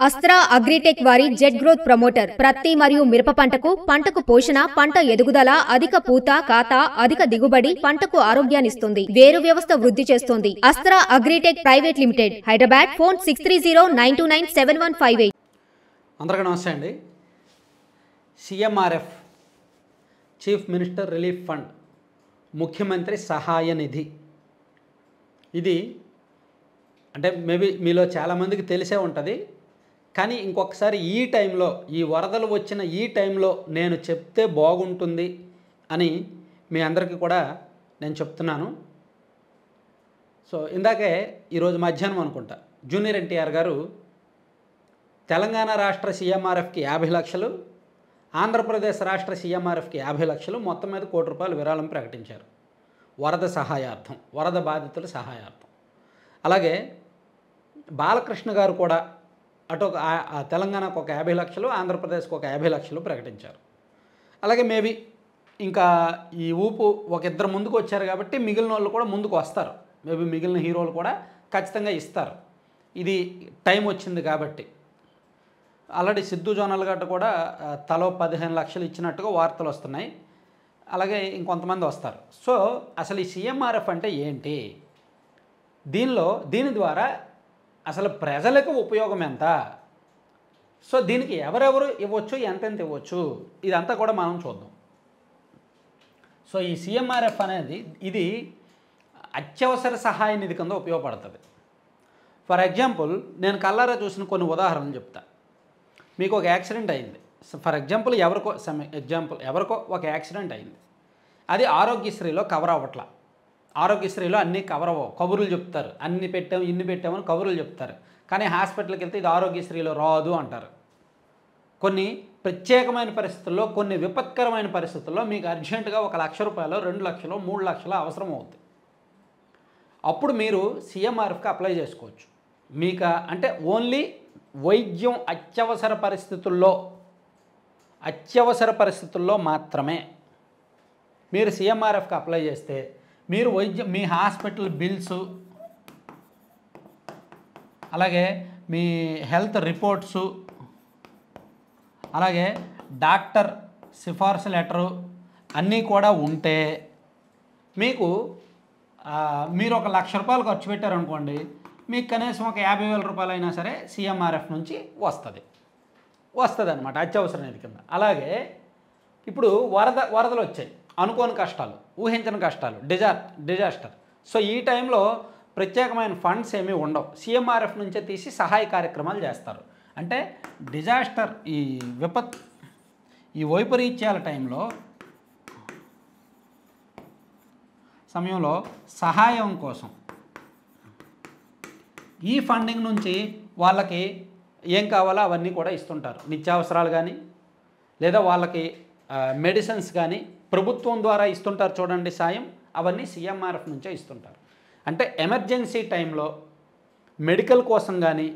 Astra agritech వారి jet growth promoter ప్రత్తి మరియు మిరప పంటకు పోషణ, పంట ఎదుగుదల, అధిక పూత, కాత, అధిక దిగుబడి, పంటకు ఆరోగ్యాన్నిస్తుంది. వేరు వ్యవస్థ వృద్ధి చేస్తుంది. Astra agritech private limited, Hyderabad. Phone 6309297158. అందరికీ నమస్తే అండి. CMRF chief minister relief fund, ముఖ్యమంత్రి సహాయ నిధి. ఇది అంటే మేబీ మీలో చాలామందికి తెలిసే ఉంటుంది. కానీ ఇంకొకసారి ఈ టైంలో, ఈ వరదలు వచ్చిన ఈ టైంలో నేను చెప్తే బాగుంటుంది అని మీ అందరికీ కూడా నేను చెప్తున్నాను. సో ఇందాకే ఈరోజు మధ్యాహ్నం అనుకుంటా జూనియర్ ఎన్టీఆర్ గారు తెలంగాణ రాష్ట్ర సీఎంఆర్ఎఫ్కి 50 లక్షలు, ఆంధ్రప్రదేశ్ రాష్ట్ర సీఎంఆర్ఎఫ్కి 50 లక్షలు, మొత్తం మీద ₹1 కోటి విరాళం ప్రకటించారు వరద సహాయార్థం, వరద బాధితుల సహాయార్థం. అలాగే బాలకృష్ణ గారు కూడా అటు తెలంగాణకు ఒక 50 లక్షలు, ఆంధ్రప్రదేశ్కి ఒక 50 లక్షలు ప్రకటించారు. అలాగే మేబీ ఇంకా ఈ ఊపు ఒక ఇద్దరు ముందుకు వచ్చారు కాబట్టి మిగిలిన వాళ్ళు కూడా ముందుకు వస్తారు. మేబీ మిగిలిన హీరోలు కూడా ఖచ్చితంగా ఇస్తారు. ఇది టైం వచ్చింది కాబట్టి. ఆల్రెడీ సిద్ధు జోనల్ గట్ట కూడా తలో 15 లక్షలు ఇచ్చినట్టుగా వార్తలు వస్తున్నాయి. అలాగే ఇంకొంతమంది వస్తారు. సో అసలు ఈ సీఎంఆర్ఎఫ్ అంటే ఏంటి, దీని ద్వారా అసలు ప్రజలకు ఉపయోగం ఎంత, సో దీనికి ఎవరెవరు ఇవ్వచ్చు, ఎంతెంత ఇవ్వచ్చు, ఇదంతా కూడా మనం చూద్దాం. సో ఈ సీఎంఆర్ఎఫ్ అనేది ఇది అత్యవసర సహాయ నిధి కింద ఉపయోగపడుతుంది. ఫర్ ఎగ్జాంపుల్ నేను కల్లారా చూసిన కొన్ని ఉదాహరణలు చెప్తా. మీకు ఒక యాక్సిడెంట్ అయింది. ఫర్ ఎగ్జాంపుల్ ఎవరికో ఒక యాక్సిడెంట్ అయింది. అది ఆరోగ్యశ్రీలో కవర్ అవ్వట్లా. ఆరోగ్యశ్రీలో అన్నీ కవర్ అవ్వవు. కబుర్లు చెప్తారు, అన్ని పెట్టాము ఇన్ని పెట్టామని కబుర్లు చెప్తారు. కానీ హాస్పిటల్కి వెళ్తే ఇది ఆరోగ్యశ్రీలో రాదు అంటారు. కొన్ని ప్రత్యేకమైన పరిస్థితుల్లో, కొన్ని విపత్కరమైన పరిస్థితుల్లో మీకు అర్జెంటుగా ₹1,00,000, ₹2 లక్షలు, ₹3 లక్షలు అవసరం అవుతుంది. అప్పుడు మీరు సీఎంఆర్ఎఫ్కి అప్లై చేసుకోవచ్చు. మీకు అంటే ఓన్లీ వైద్యం అత్యవసర పరిస్థితుల్లో మాత్రమే మీరు సీఎంఆర్ఎఫ్కి అప్లై చేస్తే మీరు మీ హాస్పిటల్ బిల్స్, అలాగే మీ హెల్త్ రిపోర్ట్సు, అలాగే డాక్టర్ సిఫార్సు లెటరు అన్నీ కూడా ఉంటే మీకు మీరు ఒక ₹1,00,000 ఖర్చు పెట్టారనుకోండి, మీకు కనీసం ఒక ₹50,000 అయినా సరే సీఎంఆర్ఎఫ్ నుంచి వస్తుంది అనమాట అత్యవసర నిధి కింద. అలాగే ఇప్పుడు వరదలు వచ్చాయి, అనుకోని కష్టాలు, ఊహించని కష్టాలు, డిజాస్టర్. సో ఈ టైంలో ప్రత్యేకమైన ఫండ్స్ ఏమీ ఉండవు. సీఎంఆర్ఎఫ్ నుంచే తీసి సహాయ కార్యక్రమాలు చేస్తారు. అంటే డిజాస్టర్, ఈ వైపరీత్యాల సమయంలో సహాయం కోసం ఈ ఫండింగ్ నుంచి వాళ్ళకి ఏం కావాలో అవన్నీ కూడా ఇస్తుంటారు. నిత్యావసరాలు కానీ, లేదా వాళ్ళకి మెడిసిన్స్ కానీ ప్రభుత్వం ద్వారా ఇస్తుంటారు చూడండి సాయం, అవన్నీ సీఎంఆర్ఎఫ్ నుంచే ఇస్తుంటారు. అంటే ఎమర్జెన్సీ టైంలో మెడికల్ కోసం కానీ,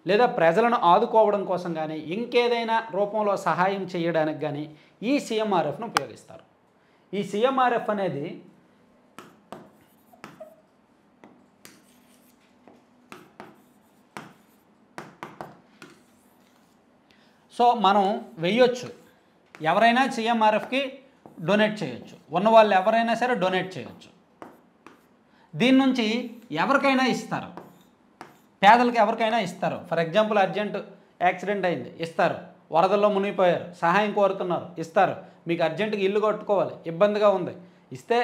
లేదా ప్రజలను ఆదుకోవడం కోసం కానీ, ఇంకేదైనా రూపంలో సహాయం చేయడానికి కానీ ఈ సీఎంఆర్ఎఫ్ను ఉపయోగిస్తారు. ఈ సీఎంఆర్ఎఫ్ అనేది సో మనం వెయ్యొచ్చు, ఎవరైనా సీఎంఆర్ఎఫ్కి డొనేట్ చేయొచ్చు, ఉన్నవాళ్ళు ఎవరైనా సరే డొనేట్ చేయొచ్చు. దీని నుంచి ఎవరికైనా ఇస్తారు, పేదలకు ఎవరికైనా ఇస్తారు. ఫర్ ఎగ్జాంపుల్ అర్జెంట్ యాక్సిడెంట్ అయింది, ఇస్తారు. వరదల్లో మునిగిపోయారు, సహాయం కోరుతున్నారు, ఇస్తారు. మీకు అర్జెంటుగా ఇల్లు కట్టుకోవాలి, ఇబ్బందిగా ఉంది, ఇస్తే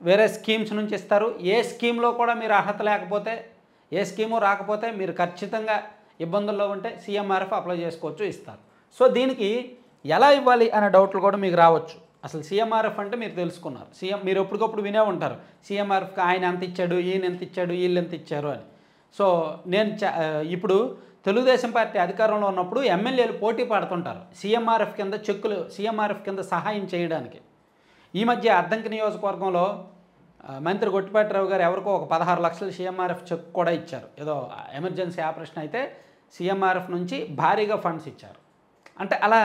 వేరే స్కీమ్స్ నుంచి ఇస్తారు. ఏ స్కీమ్లో కూడా మీరు అర్హత లేకపోతే, ఏ స్కీము రాకపోతే మీరు ఖచ్చితంగా ఇబ్బందుల్లో ఉంటే సీఎంఆర్ఎఫ్ అప్లై చేసుకోవచ్చు, ఇస్తారు. సో దీనికి ఎలా ఇవ్వాలి అనే డౌట్లు కూడా మీకు రావచ్చు. అసలు సీఎంఆర్ఎఫ్ అంటే మీరు తెలుసుకున్నారు, మీరు ఎప్పటికప్పుడు వినే ఉంటారు సీఎంఆర్ఎఫ్కి ఆయన ఎంత ఇచ్చాడు, ఈయన ఎంత ఇచ్చాడు, వీళ్ళు ఎంత ఇచ్చారు అని. సో నేను ఇప్పుడు తెలుగుదేశం పార్టీ అధికారంలో ఉన్నప్పుడు ఎమ్మెల్యేలు పోటీ పడుతుంటారు సీఎంఆర్ఎఫ్ కింద సహాయం చేయడానికి. ఈ మధ్య అద్దంకి నియోజకవర్గంలో మంత్రి గొట్టిపాటిరావు గారు ఎవరికో ఒక 16 లక్షలు సీఎంఆర్ఎఫ్ చెక్ కూడా ఇచ్చారు. ఏదో ఎమర్జెన్సీ ఆపరేషన్ అయితే సీఎంఆర్ఎఫ్ నుంచి భారీగా ఫండ్స్ ఇచ్చారు. అంటే అలా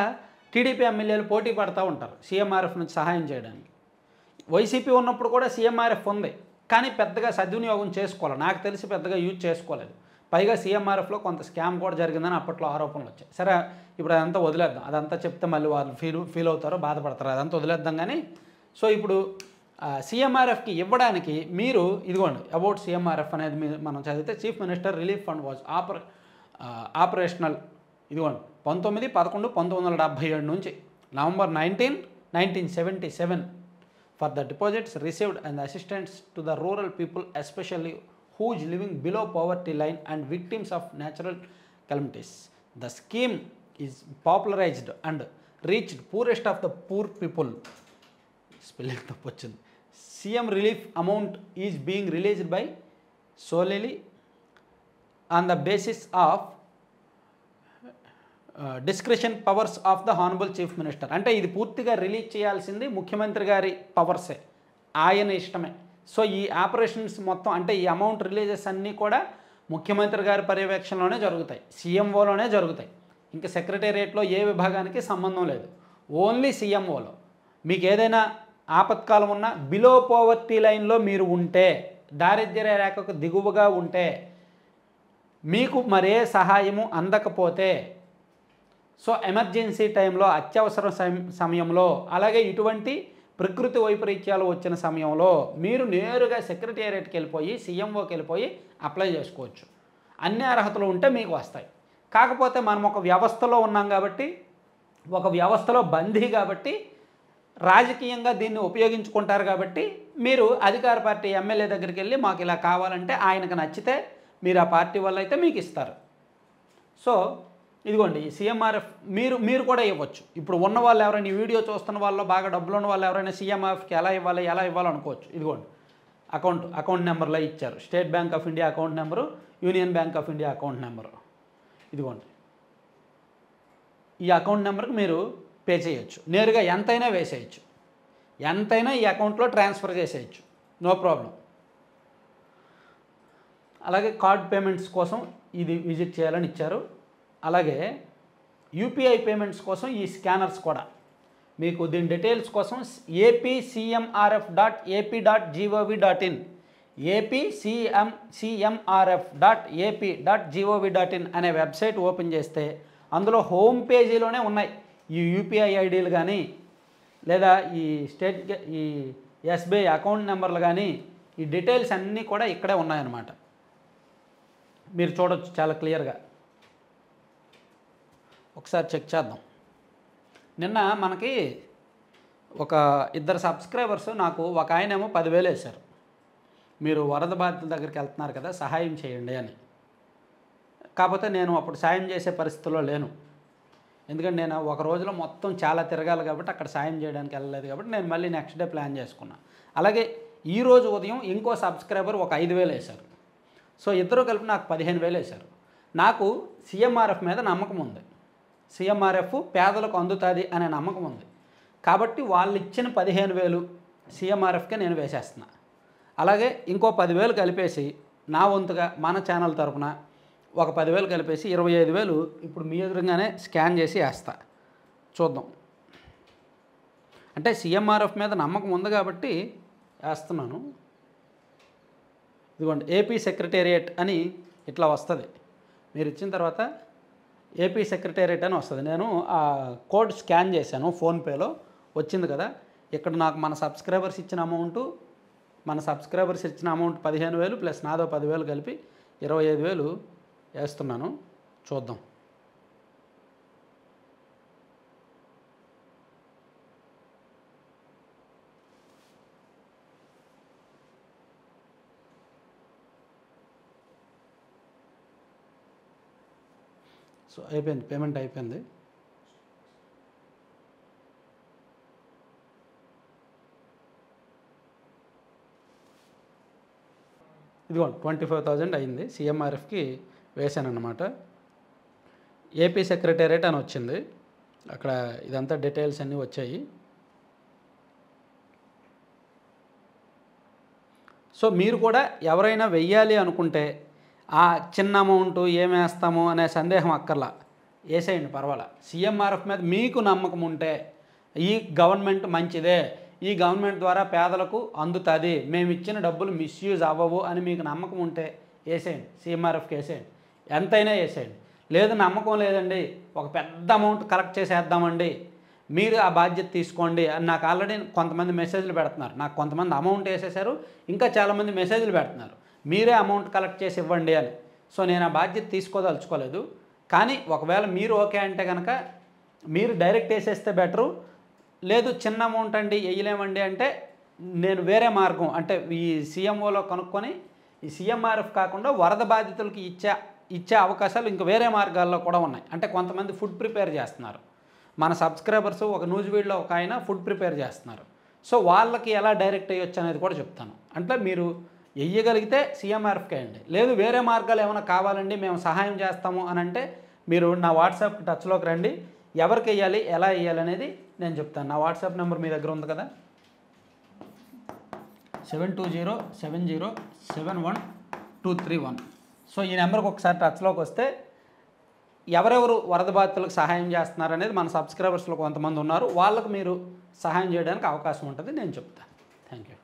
టీడీపీ ఎమ్మెల్యేలు పోటీ పడుతూ ఉంటారు సీఎంఆర్ఎఫ్ నుంచి సహాయం చేయడానికి. వైసీపీ ఉన్నప్పుడు కూడా సీఎంఆర్ఎఫ్ ఉంది, కానీ పెద్దగా సద్వినియోగం చేసుకోవాలి, నాకు తెలిసి పెద్దగా యూజ్ చేసుకోలేదు. పైగా సీఎంఆర్ఎఫ్లో కొంత స్కామ్ కూడా జరిగిందని అప్పట్లో ఆరోపణలు వచ్చాయి. సరే ఇప్పుడు అదంతా వదిలేద్దాం, అదంతా చెప్తే మళ్ళీ వాళ్ళు ఫీల్ అవుతారో బాధపడతారో, అదంతా వదిలేద్దాం. కానీ సో ఇప్పుడు సీఎంఆర్ఎఫ్కి ఇవ్వడానికి మీరు ఇదిగోండి అబౌట్ సీఎంఆర్ఎఫ్ అనేది మనం చదివితే chief minister relief fund was operational ఇదిగోండి 19/11/1977 నుంచి November 19, 1977 for the deposits received and assistance to the rural people, especially whose living below poverty line and victims of natural calamities. The scheme is popularized and reached poorest of the poor people. Spelling తప్పు వచ్చింది. CM relief amount is being released by solely on the basis of discretion powers of the honourable chief minister. అంటే ఇది పూర్తిగా release చేయాల్సింది ముఖ్యమంత్రి గారి పవర్సే, ఆయన ఇష్టమే. సో ఈ ఆపరేషన్స్ మొత్తం అంటే ఈ అమౌంట్ రిలీజెస్ అన్నీ కూడా ముఖ్యమంత్రి గారి పర్యవేక్షణలోనే జరుగుతాయి, సీఎంఓలోనే జరుగుతాయి. ఇంకా సెక్రటేరియట్లో ఏ విభాగానికి సంబంధం లేదు, ఓన్లీ సీఎంఓలో. మీకు ఏదైనా ఆపత్కాలం ఉన్నా బిలో పోవర్టీ లైన్లో మీరు ఉంటే, దారిద్ర్య రేఖకు దిగువగా ఉంటే, మీకు మరే సహాయము అందకపోతే, సో ఎమర్జెన్సీ టైంలో అత్యవసర సమయంలో, అలాగే ఇటువంటి ప్రకృతి వైపరీత్యాలు వచ్చిన సమయంలో మీరు నేరుగా సెక్రటేరియట్కి వెళ్ళిపోయి సీఎంఓకి వెళ్ళిపోయి అప్లై చేసుకోవచ్చు. అన్ని అర్హతలు ఉంటే మీకు వస్తాయి. కాకపోతే మనం ఒక వ్యవస్థలో ఉన్నాం కాబట్టి, ఒక వ్యవస్థలో బందీ కాబట్టి, రాజకీయంగా దీన్ని ఉపయోగించుకుంటారు కాబట్టి మీరు అధికార పార్టీ ఎమ్మెల్యే దగ్గరికి వెళ్ళి మాకు ఇలా కావాలంటే ఆయనకు నచ్చితే మీరు ఆ పార్టీ వల్ల అయితే మీకు ఇస్తారు. సో ఇదిగోండి సీఎంఆర్ఎఫ్ మీరు కూడా ఇవ్వచ్చు. ఇప్పుడు ఉన్న వాళ్ళు ఎవరైనా ఈ వీడియో చూస్తున్న వాళ్ళు బాగా డబ్బులు ఉన్న వాళ్ళు ఎవరైనా సీఎంఆర్ఎఫ్కి ఎలా ఇవ్వాలో అనుకోవచ్చు. ఇదిగోండి అకౌంట్ నెంబర్లో ఇచ్చారు. State bank of India account number, union bank of India account number. ఇదిగోండి ఈ అకౌంట్ నెంబర్కి మీరు పే చేయొచ్చు. నేరుగా ఎంతైనా వేసేయచ్చు, ఎంతైనా ఈ అకౌంట్లో ట్రాన్స్ఫర్ చేసేయచ్చు, నో ప్రాబ్లం. అలాగే కార్డ్ పేమెంట్స్ కోసం ఇది విజిట్ చేయాలని ఇచ్చారు. అలాగే యూపీఐ పేమెంట్స్ కోసం ఈ స్కానర్స్ కూడా మీకు దీని డీటెయిల్స్ కోసం apcmrf.ap.gov.in apcmrf.ap.gov.in అనే వెబ్సైట్ ఓపెన్ చేస్తే అందులో హోమ్ పేజీలోనే ఉన్నాయి ఈ యూపీఐ ఐడీలు కానీ, లేదా ఈ ఎస్బీఐ అకౌంట్ నెంబర్లు కానీ, ఈ డీటెయిల్స్ అన్నీ కూడా ఇక్కడే ఉన్నాయన్నమాట. మీరు చూడొచ్చు చాలా క్లియర్గా. ఒకసారి చెక్ చేద్దాం. నిన్న మనకి ఒక ఇద్దరు సబ్స్క్రైబర్స్ నాకు ఒక ఆయనేమో 10,000 వేశారు, మీరు వరద బాధితుల దగ్గరికి వెళ్తున్నారు కదా సహాయం చేయండి అని. కాకపోతే నేను అప్పుడు సాయం చేసే పరిస్థితిలో లేను, ఎందుకంటే నేను ఒక రోజులో మొత్తం చాలా తిరగాలి కాబట్టి అక్కడ సాయం చేయడానికి వెళ్ళలేదు కాబట్టి నేను మళ్ళీ నెక్స్ట్ డే ప్లాన్ చేసుకున్నా. అలాగే ఈరోజు ఉదయం ఇంకో సబ్స్క్రైబర్ ఒక 5,000 వేశారు. సో ఇద్దరు కలిపి నాకు 15,000 వేశారు. నాకు సీఎంఆర్ఎఫ్ మీద నమ్మకం ఉంది, సీఎంఆర్ఎఫ్ పేదలకు అందుతుంది అనే నమ్మకం ఉంది కాబట్టి వాళ్ళు ఇచ్చిన 15,000 సీఎంఆర్ఎఫ్కే నేను వేసేస్తున్నా. అలాగే ఇంకో 10,000 కలిపేసి నా వంతుగా మన ఛానల్ తరపున ఒక 10,000 కలిపేసి 25,000 ఇప్పుడు మీ ఎదురుగానే స్కాన్ చేసి వేస్తా. చూద్దాం. అంటే సీఎంఆర్ఎఫ్ మీద నమ్మకం ఉంది కాబట్టి వేస్తున్నాను. ఇదిగోండి ఏపీ సెక్రటేరియట్ అని ఇట్లా వస్తుంది. మీరు ఇచ్చిన తర్వాత ఏపీ సెక్రటేరియట్ అని వస్తుంది. నేను ఆ కోడ్ స్కాన్ చేశాను ఫోన్పేలో, వచ్చింది కదా. ఇక్కడ నాకు మన సబ్స్క్రైబర్స్ ఇచ్చిన అమౌంట్ 15,000 ప్లస్ నాదో 10,000 కలిపి 25,000 వేస్తున్నాను. చూద్దాం. సో అయిపోయింది, పేమెంట్ అయిపోయింది. ఇదిగోండి 25,000 అయింది, సీఎంఆర్ఎఫ్కి వేసానన్నమాట. ఏపీ సెక్రటేరియట్ అని వచ్చింది, అక్కడ ఇదంతా డీటెయిల్స్ అన్నీ వచ్చాయి. సో మీరు కూడా ఎవరైనా వెయ్యాలి అనుకుంటే ఆ చిన్న అమౌంట్ ఏమేస్తాము అనే సందేహం అక్కర్లా, వేసేయండి పర్వాలా. సీఎంఆర్ఎఫ్ మీద మీకు నమ్మకం ఉంటే, ఈ గవర్నమెంట్ మంచిదే, ఈ గవర్నమెంట్ ద్వారా పేదలకు అందుతుంది, మేము ఇచ్చిన డబ్బులు మిస్యూజ్ అవ్వవు అని మీకు నమ్మకం ఉంటే వేసేయండి, సీఎంఆర్ఎఫ్కి వేసేయండి. ఎంతైనా వేసేయండి. లేదు నమ్మకం లేదండి, ఒక పెద్ద అమౌంట్ కలెక్ట్ చేసేద్దామండి, మీరు ఆ బాధ్యత తీసుకోండి అని నాకు ఆల్రెడీ కొంతమంది మెసేజ్లు పెడుతున్నారు. నాకు కొంతమంది అమౌంట్ వేసేసారు, ఇంకా చాలామంది మెసేజ్లు పెడుతున్నారు మీరే అమౌంట్ కలెక్ట్ చేసి ఇవ్వండి అని. సో నేను ఆ బాధ్యత తీసుకోదలుచుకోలేదు. కానీ ఒకవేళ మీరు ఓకే అంటే కనుక మీరు డైరెక్ట్ వేసేస్తే బెటరు. లేదు చిన్న అమౌంట్ అండి వేయలేమండి అంటే నేను వేరే మార్గం అంటే ఈ సీఎంఓలో కనుక్కొని ఈ సీఎంఆర్ఎఫ్ కాకుండా వరద బాధితులకి ఇచ్చే అవకాశాలు ఇంకా వేరే మార్గాల్లో కూడా ఉన్నాయి. అంటే కొంతమంది ఫుడ్ ప్రిపేర్ చేస్తున్నారు, మన సబ్స్క్రైబర్స్ ఒక న్యూజివీడ్లో ఒక ఆయన ఫుడ్ ప్రిపేర్ చేస్తున్నారు. సో వాళ్ళకి ఎలా డైరెక్ట్ అయ్యొచ్చు అనేది కూడా చెప్తాను. అంటే మీరు వెయ్యగలిగితే సీఎంఆర్ఎఫ్కి వేయండి. లేదు వేరే మార్గాలు ఏమైనా కావాలండి మేము సహాయం చేస్తాము అని అంటే మీరు నా వాట్సాప్ టచ్లోకి రండి. ఎవరికి వేయాలి ఎలా వేయాలి అనేది నేను చెప్తాను. నా వాట్సాప్ నెంబర్ మీ దగ్గర ఉంది కదా, 7207071231. సో ఈ నెంబర్కి ఒకసారి టచ్లోకి వస్తే ఎవరెవరు వరద బాధితులకు సహాయం చేస్తున్నారు అనేది మన సబ్స్క్రైబర్స్లో కొంతమంది ఉన్నారు, వాళ్ళకు మీరు సహాయం చేయడానికి అవకాశం ఉంటుంది, నేను చెప్తాను. Thank you.